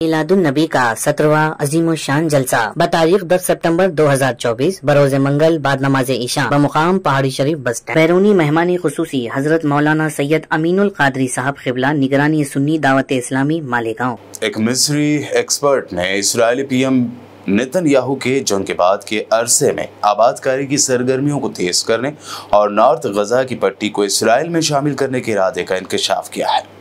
میلاد النبی کا 17واں عظیم الشان جلسہ بتاریخ 10 ستمبر 2024 بروز منگل بعد نماز عشاء بمقام پہاڑی شریف بس اسٹینڈ۔ بیرونی مہمان خصوصی حضرت مولانا سید امین القادری صاحب قبلہ نگرانی سنی دعوت اسلامی مالیگاؤں۔ ایک مصری ایکسپرٹ نے اسرائیلی پی ایم نیتن یاہو کے جنگ کے بعد کے عرصے میں آباد کاری کی سرگرمیوں کو تیز کرنے اور نارتھ غزہ کی پٹی کو اسرائیل میں شامل کرنے کے ارادے کا انکشاف کیا ہے۔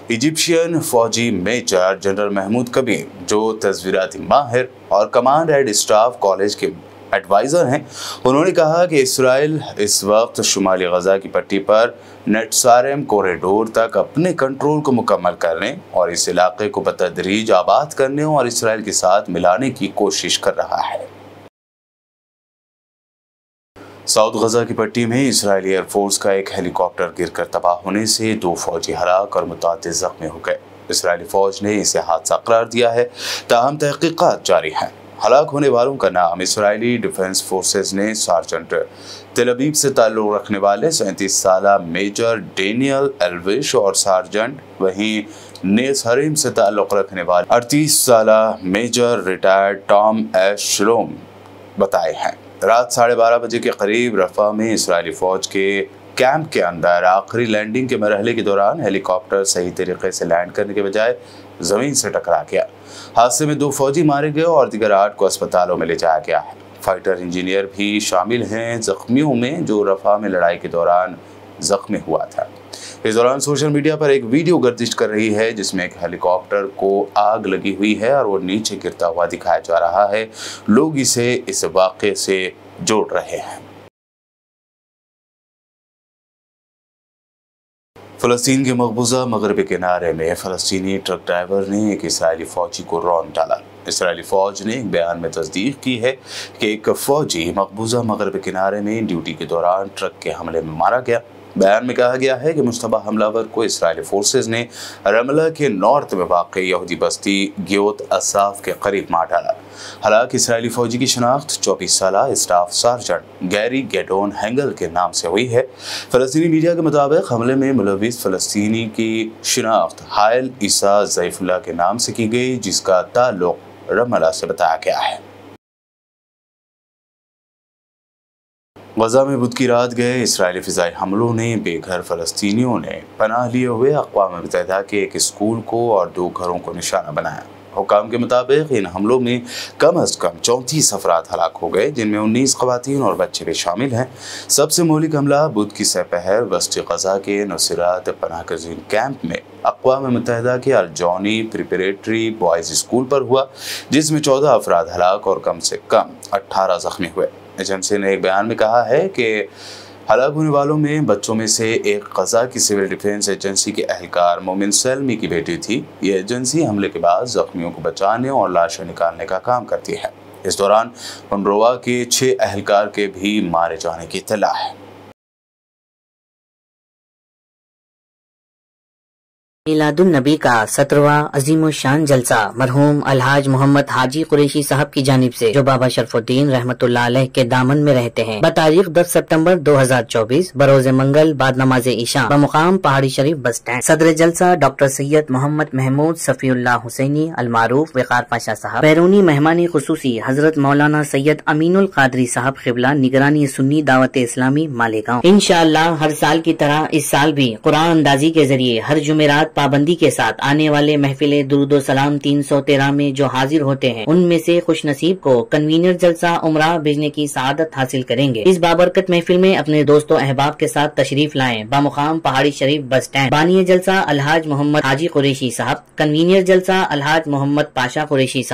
ایجپشین فوجی میجر جنرل محمود کبیر، جو تصویراتی ماہر اور کمانڈ اینڈ اسٹاف کالج کے ایڈوائزر ہیں، انہوں نے کہا کہ اسرائیل اس وقت شمالی غزہ کی پٹی پر نیٹساریم کوریڈور تک اپنے کنٹرول کو مکمل کرنے اور اس علاقے کو بتدریج آباد کرنے اور اسرائیل کے ساتھ ملانے کی کوشش کر رہا ہے۔ ساؤتھ غزہ کی پٹی میں اسرائیلی ایئر فورس کا ایک ہیلی کاپٹر گر کر تباہ ہونے سے 2 فوجی ہلاک اور متعدد زخمی ہو گئے۔ اسرائیلی فوج نے اسے حادثہ قرار دیا ہے، تاہم تحقیقات جاری ہیں۔ ہلاک ہونے والوں کا نام اسرائیلی ڈیفنس فورسز نے سارجنٹ تل ابیب سے تعلق رکھنے والے 37 سالہ میجر ڈینیل ایلوش اور سارجنٹ وہیں نیس حریم سے تعلق رکھنے والے 38 سالہ میجر ریٹائرڈ ٹام ایش شلوم بتائے ہیں۔ رات 12:30 بجے کے قریب رفح میں اسرائیلی فوج کے کیمپ کے اندر آخری لینڈنگ کے مرحلے کے دوران ہیلی کاپٹر صحیح طریقے سے لینڈ کرنے کے بجائے زمین سے ٹکرا گیا۔ حادثے میں 2 فوجی مارے گئے اور دیگر 8 کو اسپتالوں میں لے جایا گیا ہے۔ فائٹر انجینئر بھی شامل ہیں زخمیوں میں، جو رفح میں لڑائی کے دوران زخمی ہوا تھا۔ اس دوران سوشل میڈیا پر ایک ویڈیو گردش کر رہی ہے جس میں ایک ہیلی کاپٹر کو آگ لگی ہوئی ہے اور وہ نیچے گرتا ہوا دکھایا جا رہا ہے۔ لوگ اسے اس واقعے سے جوڑ رہے ہیں۔ فلسطین کے مقبوضہ مغربی کنارے میں فلسطینی ٹرک ڈرائیور نے ایک اسرائیلی فوجی کو رون ڈالا۔ اسرائیلی فوج نے ایک بیان میں تصدیق کی ہے کہ ایک فوجی مقبوضہ مغربی کنارے میں ڈیوٹی کے دوران ٹرک کے حملے میں مارا گیا۔ بیان میں کہا گیا ہے کہ مشتبہ حملہ ور کو اسرائیلی فورسز نے رملہ کے نارتھ میں واقع یہودی بستی گیوت اساف کے قریب مار ڈالا۔ ہلاک اسرائیلی فوجی کی شناخت 24 سالہ اسٹاف سارجنٹ گیری گیڈون ہینگل کے نام سے ہوئی ہے۔ فلسطینی میڈیا کے مطابق حملے میں ملوث فلسطینی کی شناخت حائل عیسیٰ ضیف اللہ کے نام سے کی گئی، جس کا تعلق رملہ سے بتایا گیا ہے۔ غزہ میں بدھ کی رات گئے اسرائیلی فضائی حملوں نے بے گھر فلسطینیوں نے پناہ لیے ہوئے اقوام متحدہ کے ایک اسکول کو اور 2 گھروں کو نشانہ بنایا۔ حکام کے مطابق ان حملوں میں کم از کم 34 افراد ہلاک ہو گئے، جن میں 19 خواتین اور بچے بھی شامل ہیں۔ سب سے مہلک حملہ بدھ کی سپہر وسطی غزہ کے نصیرات پناہ گزین کیمپ میں اقوام متحدہ کے الجونی پریپریٹری بوائز اسکول پر ہوا، جس میں 14 افراد ہلاک اور کم سے کم 18 زخمی ہوئے۔ ایجنسی نے ایک بیان میں کہا ہے کہ ہلاک ہونے والوں میں بچوں میں سے ایک غزہ کی سول ڈیفنس ایجنسی کے اہلکار مومن سلمی کی بیٹی تھی۔ یہ ایجنسی حملے کے بعد زخمیوں کو بچانے اور لاشیں نکالنے کا کام کرتی ہے۔ اس دوران انروا کے 6 اہلکار کے بھی مارے جانے کی اطلاع ہے۔ میلاد النبی کا 17واں عظیم الشان جلسہ مرحوم الحاج محمد حاجی قریشی صاحب کی جانب سے، جو بابا شرف الدین رحمۃ اللہ علیہ کے دامن میں رہتے ہیں، بتاریخ 10 ستمبر 2024 بروز منگل بعد نماز عشاء بمقام پہاڑی شریف بس اسٹینڈ۔ صدر جلسہ ڈاکٹر سید محمد محمود صفی اللہ حسینی المعروف وقار پاشا صاحب۔ بیرونی مہمان خصوصی حضرت مولانا سید امین القادری صاحب قبلہ نگرانی سنی دعوت اسلامی مالیگاؤں۔ انشاءاللہ ہر سال کی طرح اس سال بھی قرآن اندازی کے ذریعے ہر جمعرات پابندی کے ساتھ آنے والے محفل درود و سلام 313 میں جو حاضر ہوتے ہیں، ان میں سے خوش نصیب کو کنوینر جلسہ عمرہ بھیجنے کی سعادت حاصل کریں گے۔ اس بابرکت محفل میں اپنے دوست و احباب کے ساتھ تشریف لائیں۔ بمقام پہاڑی شریف بس اسٹینڈ۔ بانی جلسہ الحاج محمد حاجی قریشی صاحب، کنوینر جلسہ الحاج محمد پاشا قریشی صاحب۔